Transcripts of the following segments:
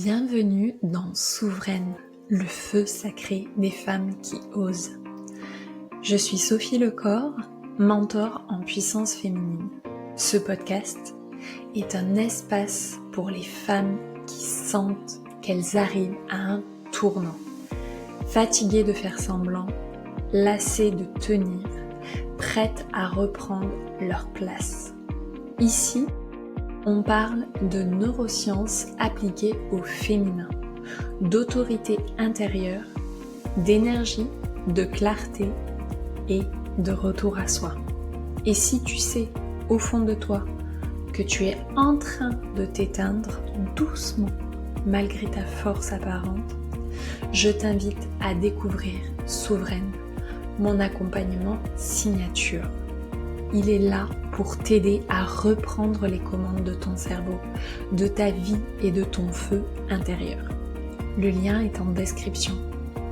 Bienvenue dans Souveraine, le feu sacré des femmes qui osent. Je suis Sophie Lecor, mentor en puissance féminine. Ce podcast est un espace pour les femmes qui sentent qu'elles arrivent à un tournant. Fatiguées de faire semblant, lassées de tenir, prêtes à reprendre leur place. Ici, on parle de neurosciences appliquées au féminin, d'autorité intérieure, d'énergie, de clarté et de retour à soi. Et si tu sais, au fond de toi, que tu es en train de t'éteindre doucement, malgré ta force apparente, je t'invite à découvrir Souveraine, mon accompagnement signature. Il est là pour t'aider à reprendre les commandes de ton cerveau, de ta vie et de ton feu intérieur. Le lien est en description.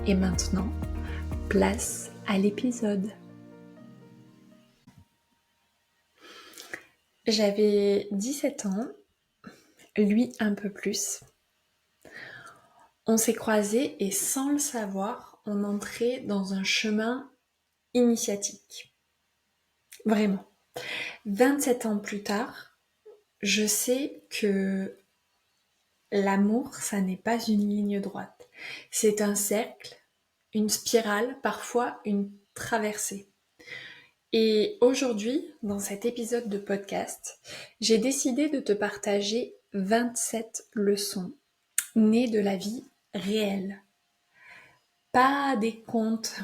Et maintenant, place à l'épisode. J'avais 17 ans, lui un peu plus. On s'est croisés et sans le savoir, on entrait dans un chemin initiatique. Vraiment. 27 ans plus tard, je sais que l'amour, ça n'est pas une ligne droite. C'est un cercle, une spirale, parfois une traversée. Et aujourd'hui, dans cet épisode de podcast, j'ai décidé de te partager 27 leçons nées de la vie réelle. Pas des contes,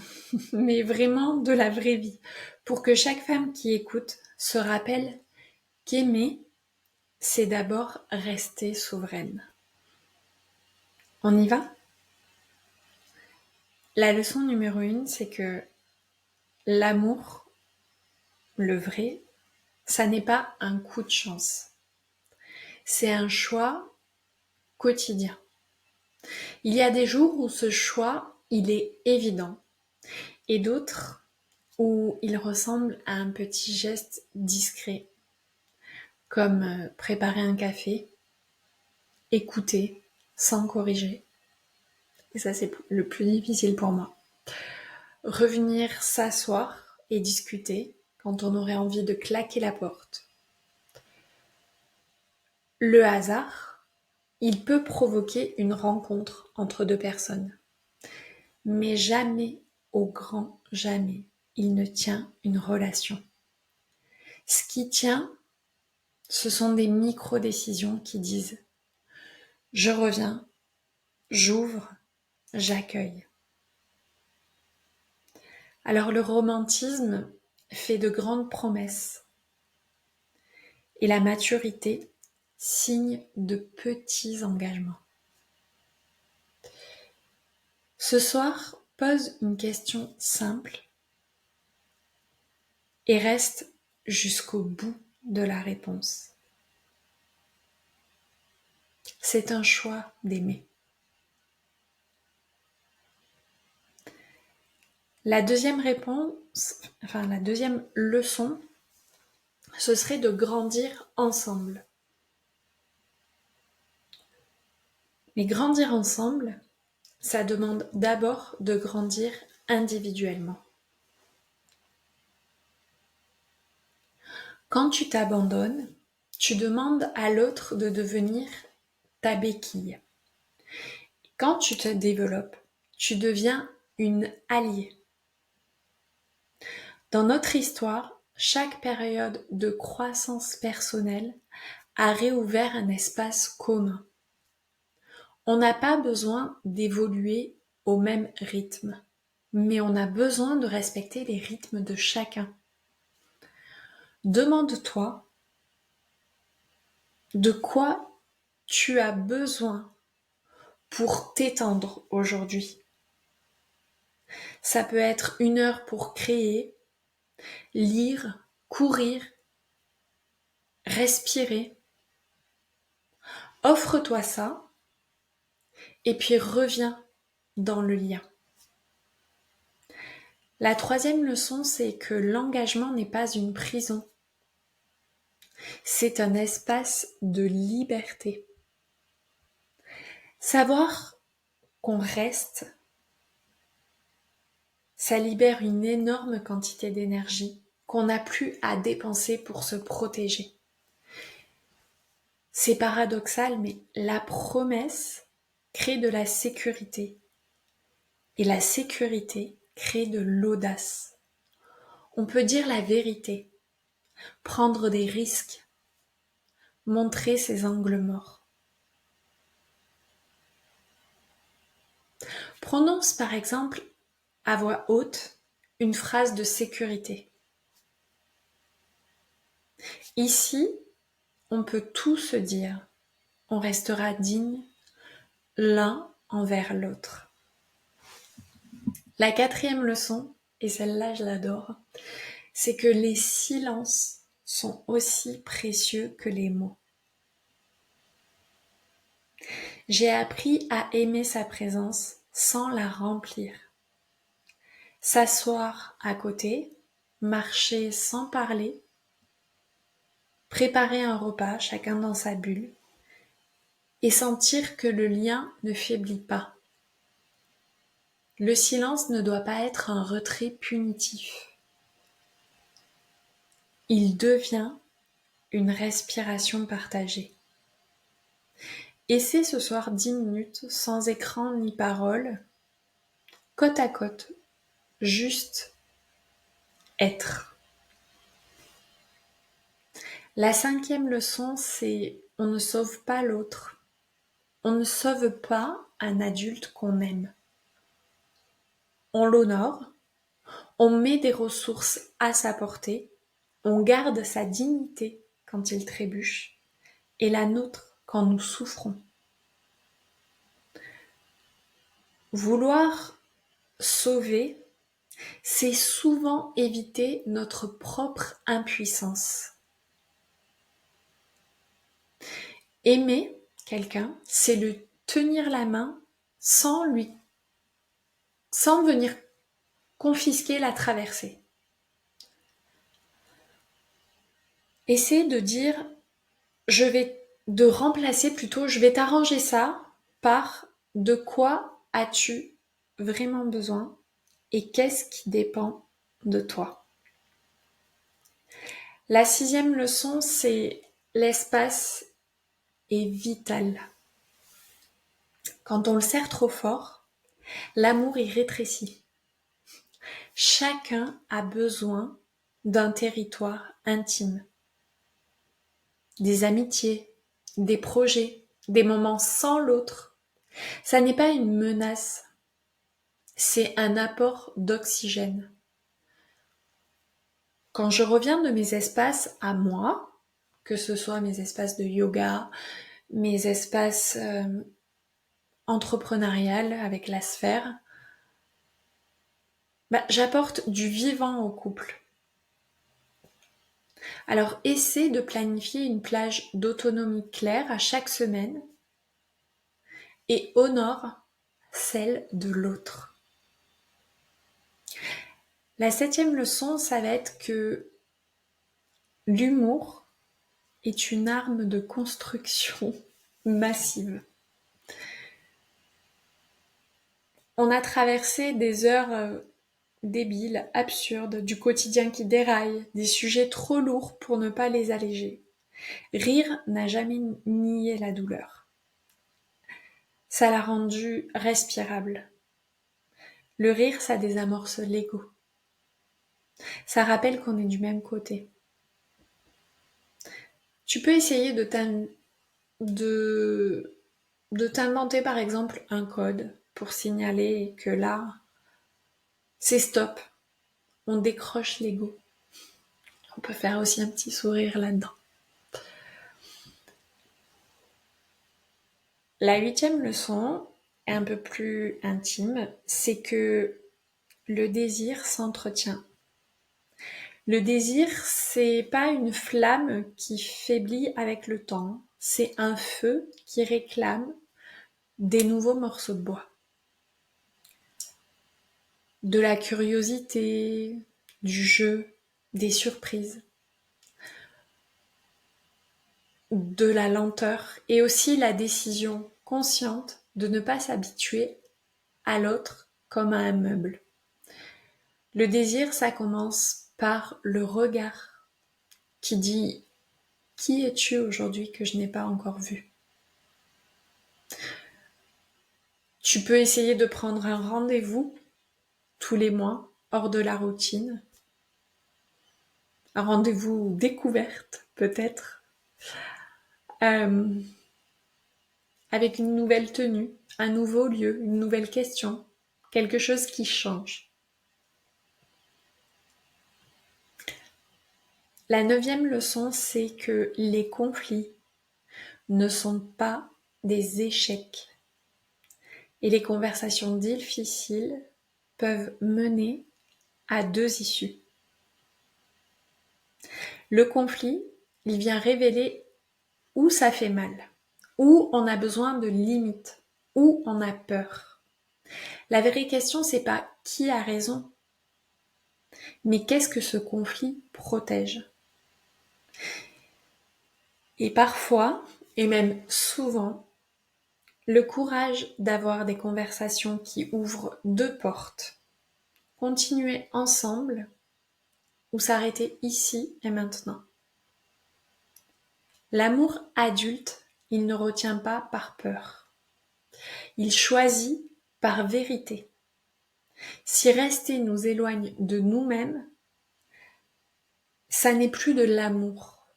mais vraiment de la vraie vie, pour que chaque femme qui écoute se rappelle qu'aimer, c'est d'abord rester souveraine. On y va ? La leçon numéro 1, c'est que l'amour, le vrai, ça n'est pas un coup de chance. C'est un choix quotidien. Il y a des jours où ce choix, il est évident, et d'autres où il ressemble à un petit geste discret, comme préparer un café, écouter sans corriger. Et ça, c'est le plus difficile pour moi. Revenir s'asseoir et discuter quand on aurait envie de claquer la porte. Le hasard, il peut provoquer une rencontre entre deux personnes. Mais jamais, au grand jamais, il ne tient une relation. Ce qui tient, ce sont des micro-décisions qui disent « je reviens, j'ouvre, j'accueille ». Alors le romantisme fait de grandes promesses et la maturité signe de petits engagements. Ce soir, pose une question simple et reste jusqu'au bout de la réponse. C'est un choix d'aimer. La deuxième leçon, ce serait de grandir ensemble. Mais grandir ensemble, ça demande d'abord de grandir individuellement. Quand tu t'abandonnes, tu demandes à l'autre de devenir ta béquille. Quand tu te développes, tu deviens une alliée. Dans notre histoire, chaque période de croissance personnelle a réouvert un espace commun. On n'a pas besoin d'évoluer au même rythme, mais on a besoin de respecter les rythmes de chacun. Demande-toi de quoi tu as besoin pour t'étendre aujourd'hui. Ça peut être 1 heure pour créer, lire, courir, respirer. Offre-toi ça et puis reviens dans le lien. La troisième leçon, c'est que l'engagement n'est pas une prison. C'est un espace de liberté. Savoir qu'on reste, ça libère une énorme quantité d'énergie qu'on n'a plus à dépenser pour se protéger. C'est paradoxal, mais la promesse crée de la sécurité. Et la sécurité crée de l'audace. On peut dire la vérité, prendre des risques, montrer ses angles morts. Prononce par exemple à voix haute une phrase de sécurité. Ici, on peut tout se dire. On restera digne l'un envers l'autre. La 4e leçon, et celle-là je l'adore, c'est que les silences sont aussi précieux que les mots. J'ai appris à aimer sa présence sans la remplir. S'asseoir à côté, marcher sans parler, préparer un repas, chacun dans sa bulle, et sentir que le lien ne faiblit pas. Le silence ne doit pas être un retrait punitif. Il devient une respiration partagée. Essaie ce soir 10 minutes sans écran ni parole, côte à côte, juste être. La 5e leçon, c'est on ne sauve pas l'autre. On ne sauve pas un adulte qu'on aime. On l'honore, on met des ressources à sa portée, on garde sa dignité quand il trébuche et la nôtre quand nous souffrons. Vouloir sauver, c'est souvent éviter notre propre impuissance. Aimer quelqu'un, c'est le tenir la main sans venir confisquer la traversée. Essaie de dire, je vais t'arranger ça par de quoi as-tu vraiment besoin et qu'est-ce qui dépend de toi. La 6e leçon, c'est l'espace est vital. Quand on le serre trop fort, l'amour y rétrécit. Chacun a besoin d'un territoire intime, des amitiés, des projets, des moments sans l'autre. Ça n'est pas une menace, c'est un apport d'oxygène. Quand je reviens de mes espaces à moi, que ce soit mes espaces de yoga, mes espaces entrepreneuriales avec la sphère, j'apporte du vivant au couple. Alors essaie de planifier une plage d'autonomie claire à chaque semaine et honore celle de l'autre. La 7e leçon, ça va être que l'humour est une arme de construction massive. On a traversé des heures débiles, absurdes, du quotidien qui déraille, des sujets trop lourds pour ne pas les alléger. Rire n'a jamais nié la douleur. Ça l'a rendue respirable. Le rire, ça désamorce l'ego. Ça rappelle qu'on est du même côté. Tu peux essayer de t'inventer par exemple un code pour signaler que là, c'est stop. On décroche l'ego. On peut faire aussi un petit sourire là-dedans. La 8e leçon est un peu plus intime, c'est que le désir s'entretient. Le désir, c'est pas une flamme qui faiblit avec le temps, c'est un feu qui réclame des nouveaux morceaux de bois. De la curiosité, du jeu, des surprises, de la lenteur et aussi la décision consciente de ne pas s'habituer à l'autre comme à un meuble. Le désir, ça commence par le regard qui dit « Qui es-tu aujourd'hui que je n'ai pas encore vu ?» Tu peux essayer de prendre un rendez-vous tous les mois, hors de la routine. Un rendez-vous découverte, peut-être, avec une nouvelle tenue, un nouveau lieu, une nouvelle question, quelque chose qui change. La 9e leçon, c'est que les conflits ne sont pas des échecs. Et les conversations difficiles peuvent mener à 2 issues. Le conflit, il vient révéler où ça fait mal, où on a besoin de limites, où on a peur. La vraie question, c'est pas qui a raison, mais qu'est-ce que ce conflit protège. Et parfois, et même souvent, le courage d'avoir des conversations qui ouvrent 2 portes, continuer ensemble ou s'arrêter ici et maintenant. L'amour adulte, il ne retient pas par peur. Il choisit par vérité. Si rester nous éloigne de nous-mêmes, ça n'est plus de l'amour.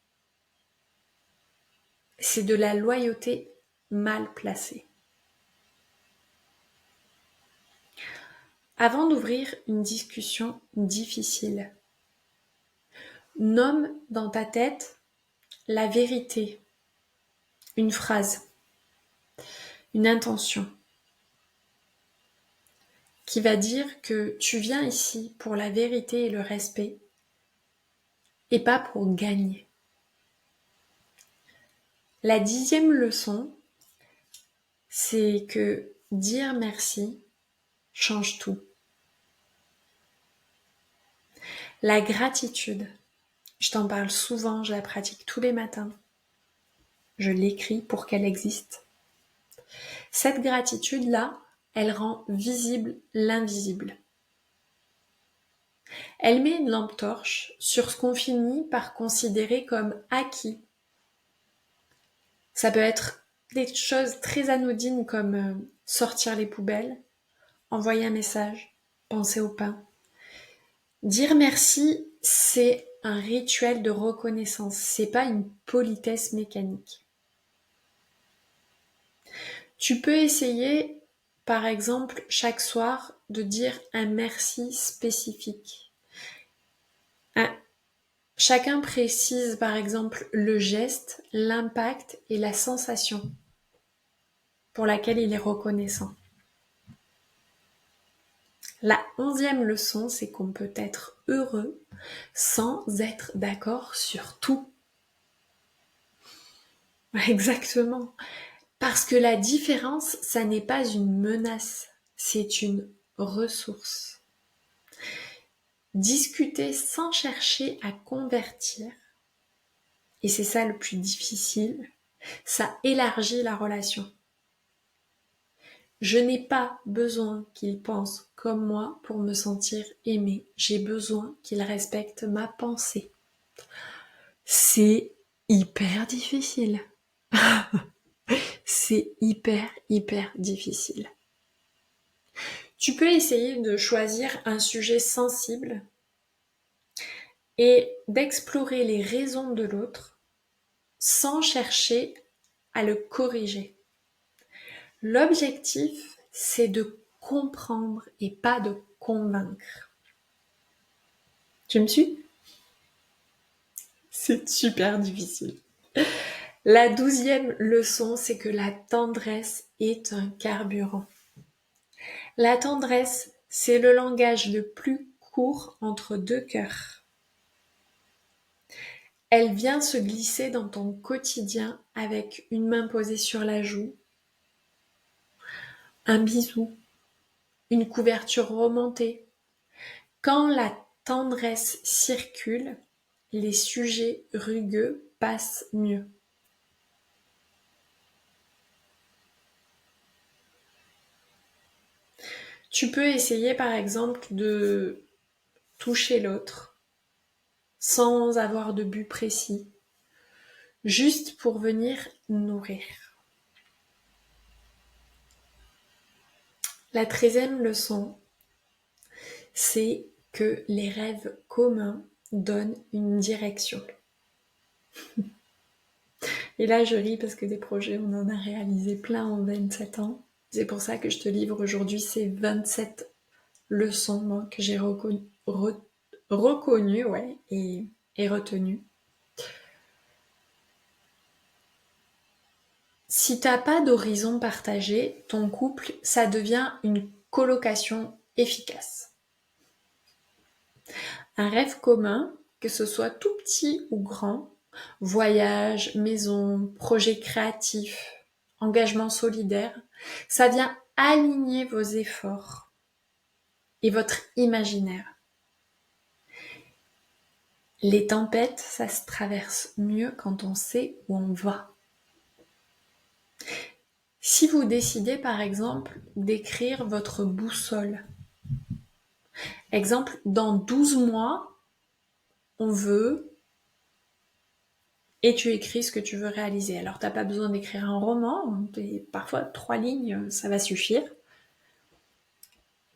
C'est de la loyauté mal placée. Avant d'ouvrir une discussion difficile, nomme dans ta tête la vérité, une phrase, une intention qui va dire que tu viens ici pour la vérité et le respect et pas pour gagner. La 10e leçon, c'est que dire merci change tout. La gratitude, je t'en parle souvent, je la pratique tous les matins. Je l'écris pour qu'elle existe. Cette gratitude-là, elle rend visible l'invisible. Elle met une lampe torche sur ce qu'on finit par considérer comme acquis. Ça peut être des choses très anodines comme sortir les poubelles, envoyer un message, penser au pain. Dire merci, c'est un rituel de reconnaissance, c'est pas une politesse mécanique. Tu peux essayer, par exemple, chaque soir, de dire un merci spécifique. Chacun précise, par exemple, le geste, l'impact et la sensation pour laquelle il est reconnaissant. La 11e leçon, c'est qu'on peut être heureux sans être d'accord sur tout. Exactement. Parce que la différence, ça n'est pas une menace, c'est une ressource. Discuter sans chercher à convertir, et c'est ça le plus difficile, ça élargit la relation. Je n'ai pas besoin qu'il pense comme moi pour me sentir aimée. J'ai besoin qu'il respecte ma pensée. C'est hyper difficile. C'est hyper difficile. Tu peux essayer de choisir un sujet sensible et d'explorer les raisons de l'autre sans chercher à le corriger. L'objectif, c'est de comprendre et pas de convaincre. Tu me suis ? C'est super difficile. La 12e leçon, c'est que la tendresse est un carburant. La tendresse, c'est le langage le plus court entre 2 cœurs. Elle vient se glisser dans ton quotidien avec une main posée sur la joue, un bisou, une couverture remontée. Quand la tendresse circule, les sujets rugueux passent mieux. Tu peux essayer par exemple de toucher l'autre sans avoir de but précis, juste pour venir nourrir. La 13e leçon, c'est que les rêves communs donnent une direction. Et là, je ris parce que des projets, on en a réalisé plein en 27 ans. C'est pour ça que je te livre aujourd'hui ces 27 leçons moi, que j'ai reconnues et retenues. Si t'as pas d'horizon partagé, ton couple, ça devient une colocation efficace. Un rêve commun, que ce soit tout petit ou grand, voyage, maison, projet créatif, engagement solidaire, ça vient aligner vos efforts et votre imaginaire. Les tempêtes, ça se traverse mieux quand on sait où on va. Si vous décidez par exemple d'écrire votre boussole, exemple, dans 12 mois, on veut, et tu écris ce que tu veux réaliser. Alors t'as pas besoin d'écrire un roman, parfois 3 lignes, ça va suffire,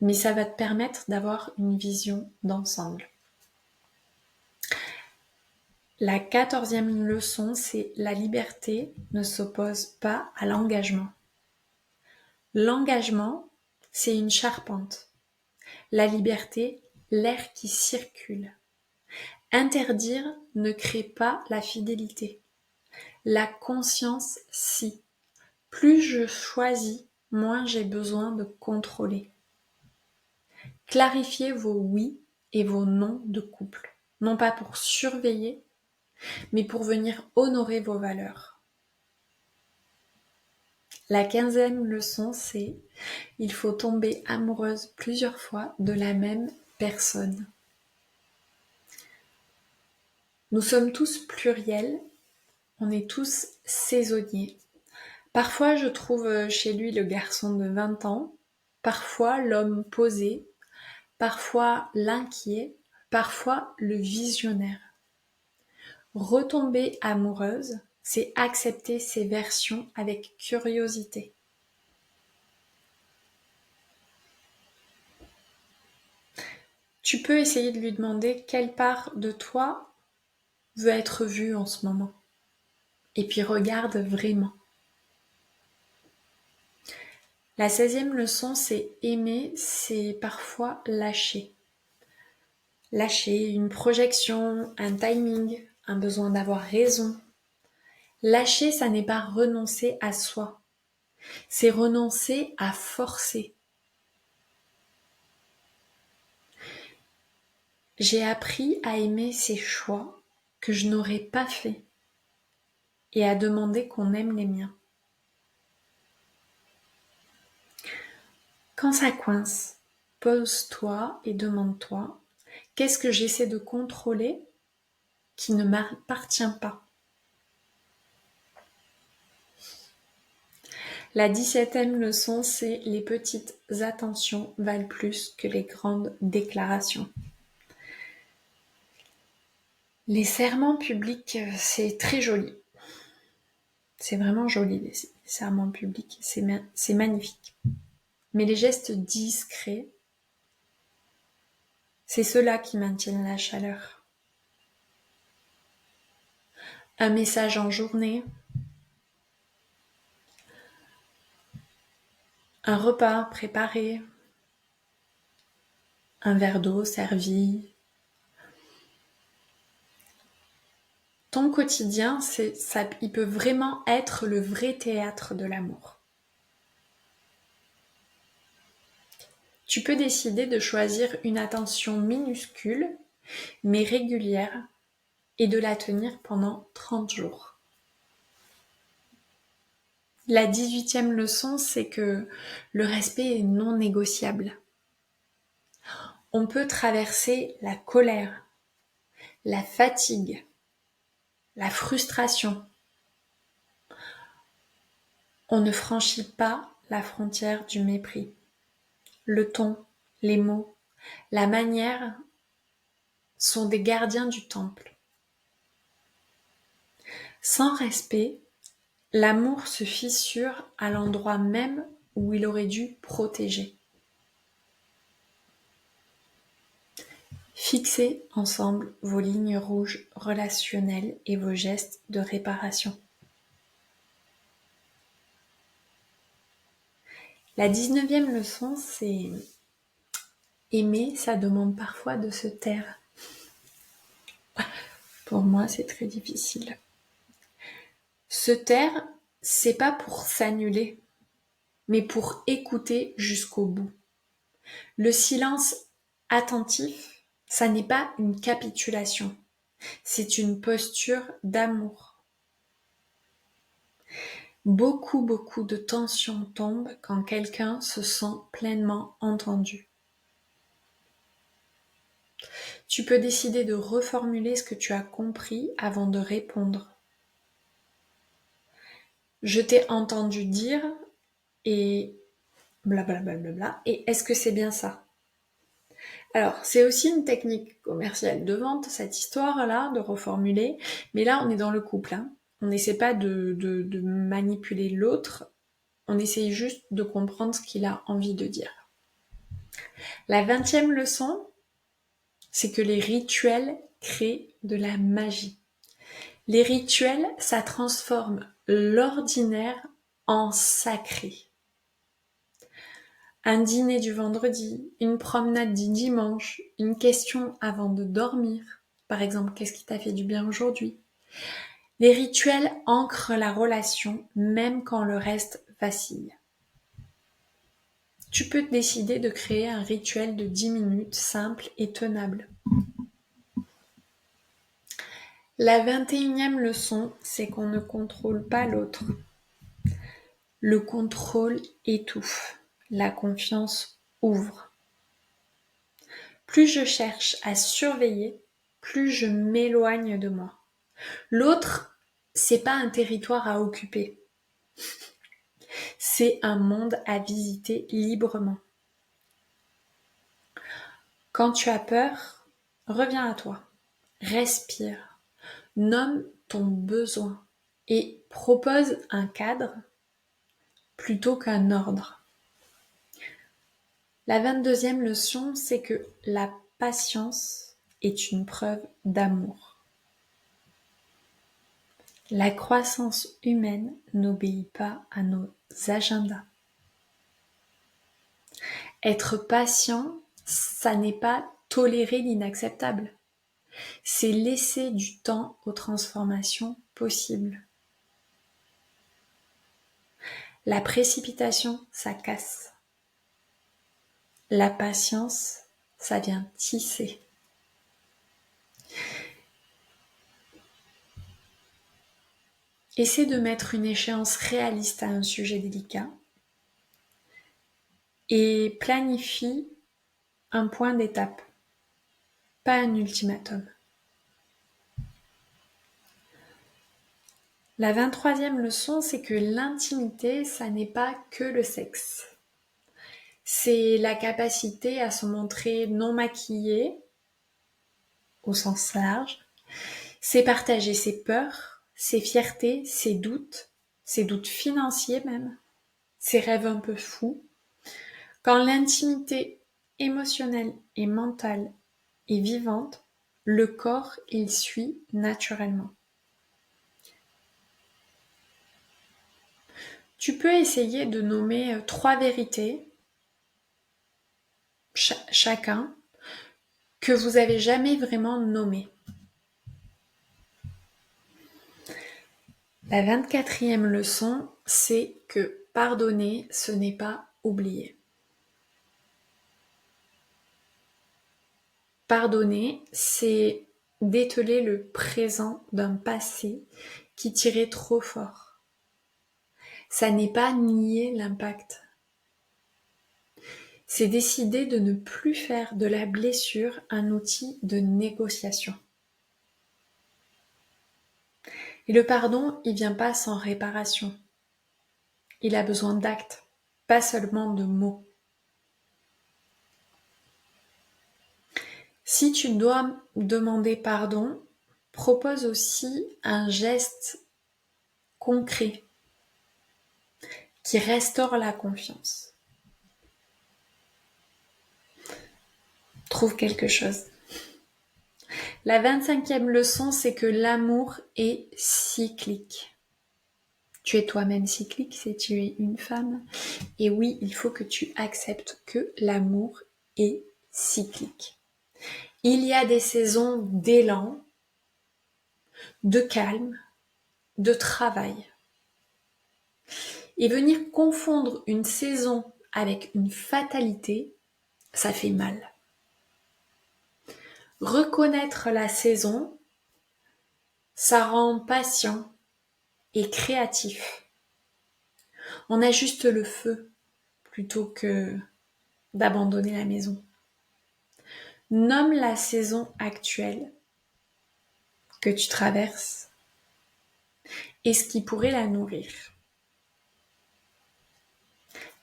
mais ça va te permettre d'avoir une vision d'ensemble. La 14e leçon, c'est la liberté ne s'oppose pas à l'engagement. L'engagement, c'est une charpente. La liberté, l'air qui circule. Interdire ne crée pas la fidélité. La conscience, si. Plus je choisis, moins j'ai besoin de contrôler. Clarifiez vos oui et vos non de couple. Non pas pour surveiller, mais pour venir honorer vos valeurs. La 15e leçon, c'est il faut tomber amoureuse plusieurs fois de la même personne. Nous sommes tous pluriels, on est tous saisonniers. Parfois, je trouve chez lui le garçon de 20 ans, parfois l'homme posé, parfois l'inquiet, parfois le visionnaire. Retomber amoureuse, c'est accepter ces versions avec curiosité. Tu peux essayer de lui demander quelle part de toi veut être vue en ce moment. Et puis regarde vraiment. La 16e leçon, c'est aimer, c'est parfois lâcher. Lâcher une projection, un timing, un besoin d'avoir raison. Lâcher, ça n'est pas renoncer à soi. C'est renoncer à forcer. J'ai appris à aimer ces choix que je n'aurais pas faits et à demander qu'on aime les miens. Quand ça coince, pose-toi et demande-toi, qu'est-ce que j'essaie de contrôler qui ne m'appartient pas? La 17e leçon, c'est les petites attentions valent plus que les grandes déclarations. Les serments publics, c'est très joli. C'est vraiment joli, les serments publics. C'est magnifique. Mais les gestes discrets, c'est ceux-là qui maintiennent la chaleur. Un message en journée, un repas préparé, un verre d'eau servi. Ton quotidien, il peut vraiment être le vrai théâtre de l'amour. Tu peux décider de choisir une attention minuscule, mais régulière, et de la tenir pendant 30 jours. La 18e leçon, c'est que le respect est non négociable. On peut traverser la colère, la fatigue, la frustration. On ne franchit pas la frontière du mépris. le ton, les mots, la manière sont des gardiens du temple. Sans respect, l'amour se fissure à l'endroit même où il aurait dû protéger. Fixez ensemble vos lignes rouges relationnelles et vos gestes de réparation. La 19e leçon, c'est aimer, ça demande parfois de se taire. Pour moi, c'est très difficile. Se taire, c'est pas pour s'annuler, mais pour écouter jusqu'au bout. Le silence attentif, ça n'est pas une capitulation, c'est une posture d'amour. Beaucoup de tensions tombent quand quelqu'un se sent pleinement entendu. Tu peux décider de reformuler ce que tu as compris avant de répondre. Je t'ai entendu dire et blablabla, et est-ce que c'est bien ça? Alors, c'est aussi une technique commerciale de vente, cette histoire-là, de reformuler, mais là, on est dans le couple, hein. On n'essaie pas de manipuler l'autre, on essaye juste de comprendre ce qu'il a envie de dire. La 20e leçon, c'est que les rituels créent de la magie. Les rituels, ça transforme l'ordinaire en sacré. Un dîner du vendredi, une promenade du dimanche, une question avant de dormir. Par exemple, qu'est-ce qui t'a fait du bien aujourd'hui? Les rituels ancrent la relation même quand le reste vacille. Tu peux décider de créer un rituel de 10 minutes simple et tenable. La 21e leçon, c'est qu'on ne contrôle pas l'autre. Le contrôle étouffe, la confiance ouvre. Plus je cherche à surveiller, plus je m'éloigne de moi. L'autre, c'est pas un territoire à occuper. C'est un monde à visiter librement. Quand tu as peur, reviens à toi. Respire. Nomme ton besoin et propose un cadre plutôt qu'un ordre. La 22e leçon, c'est que la patience est une preuve d'amour. La croissance humaine n'obéit pas à nos agendas. Être patient, ça n'est pas tolérer l'inacceptable. C'est laisser du temps aux transformations possibles. La précipitation, ça casse. La patience, ça vient tisser. Essaie de mettre une échéance réaliste à un sujet délicat et planifie un point d'étape, pas un ultimatum. La 23e leçon, c'est que l'intimité, ça n'est pas que le sexe. C'est la capacité à se montrer non maquillée, au sens large. C'est partager ses peurs, ses fiertés, ses doutes financiers même, ses rêves un peu fous. Quand l'intimité émotionnelle et mentale est vivante, le corps, il suit naturellement. Tu peux essayer de nommer 3 vérités, chacun, que vous avez jamais vraiment nommées. La 24e leçon, c'est que pardonner, ce n'est pas oublier. Pardonner, c'est dételer le présent d'un passé qui tirait trop fort. Ça n'est pas nier l'impact. C'est décider de ne plus faire de la blessure un outil de négociation. Et le pardon, il vient pas sans réparation. Il a besoin d'actes, pas seulement de mots. Si tu dois demander pardon, propose aussi un geste concret qui restaure la confiance. Trouve quelque chose. La 25e leçon, c'est que l'amour est cyclique. Tu es toi-même cyclique si tu es une femme. Et oui, il faut que tu acceptes que l'amour est cyclique. Il y a des saisons d'élan, de calme, de travail. Et venir confondre une saison avec une fatalité, ça fait mal. Reconnaître la saison, ça rend patient et créatif. On ajuste le feu plutôt que d'abandonner la maison. Nomme la saison actuelle que tu traverses et ce qui pourrait la nourrir.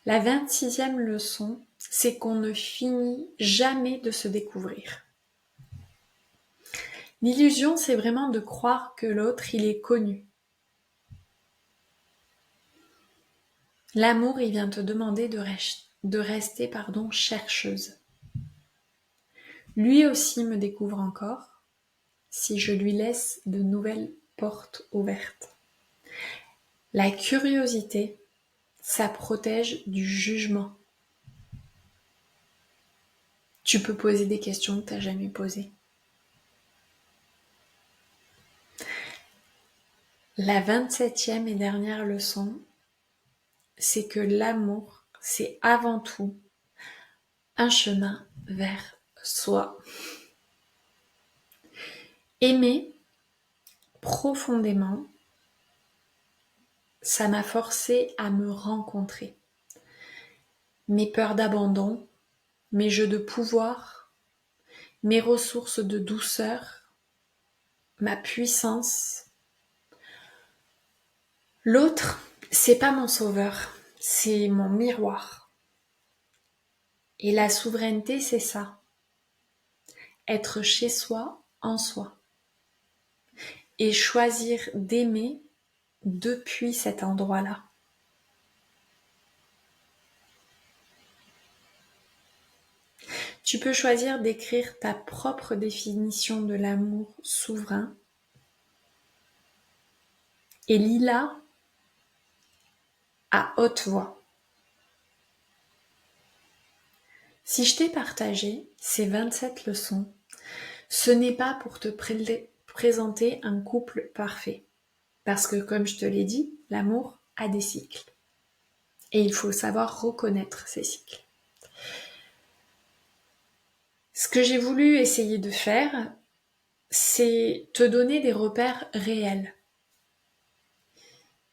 La 26e leçon, c'est qu'on ne finit jamais de se découvrir. L'illusion, c'est vraiment de croire que l'autre, il est connu. L'amour, il vient te demander de rester chercheuse. Lui aussi me découvre encore si je lui laisse de nouvelles portes ouvertes. La curiosité, ça protège du jugement. Tu peux poser des questions que tu n'as jamais posées. La 27e et dernière leçon, c'est que l'amour, c'est avant tout un chemin vers soi. Aimer profondément, ça m'a forcé à me rencontrer. Mes peurs d'abandon, mes jeux de pouvoir, mes ressources de douceur, ma puissance. L'autre, c'est pas mon sauveur, c'est mon miroir. Et la souveraineté, c'est ça. Être chez soi, en soi. Et choisir d'aimer depuis cet endroit-là. Tu peux choisir d'écrire ta propre définition de l'amour souverain et lis-la à haute voix. Si je t'ai partagé ces 27 leçons, ce n'est pas pour te présenter un couple parfait. Parce que comme je te l'ai dit, l'amour a des cycles. Et il faut savoir reconnaître ces cycles. Ce que j'ai voulu essayer de faire, c'est te donner des repères réels.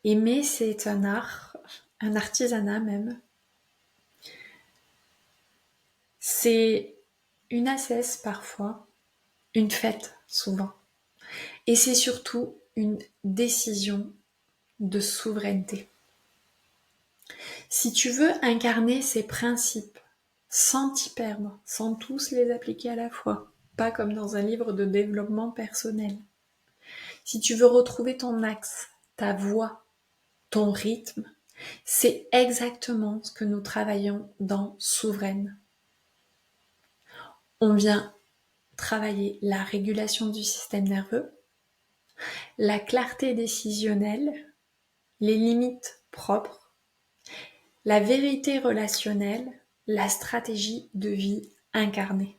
Aimer, c'est un art, un artisanat même. C'est une assesse parfois, une fête souvent. Et c'est surtout une décision de souveraineté. Si tu veux incarner ces principes sans t'y perdre, sans tous les appliquer à la fois, pas comme dans un livre de développement personnel. Si tu veux retrouver ton axe, ta voix, ton rythme, c'est exactement ce que nous travaillons dans Souveraine. On vient travailler la régulation du système nerveux, la clarté décisionnelle, les limites propres, la vérité relationnelle, la stratégie de vie incarnée.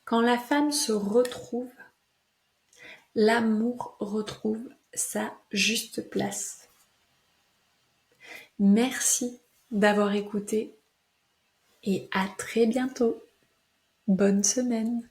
Quand la femme se retrouve, l'amour retrouve sa juste place. Merci d'avoir écouté et à très bientôt. Bonne semaine.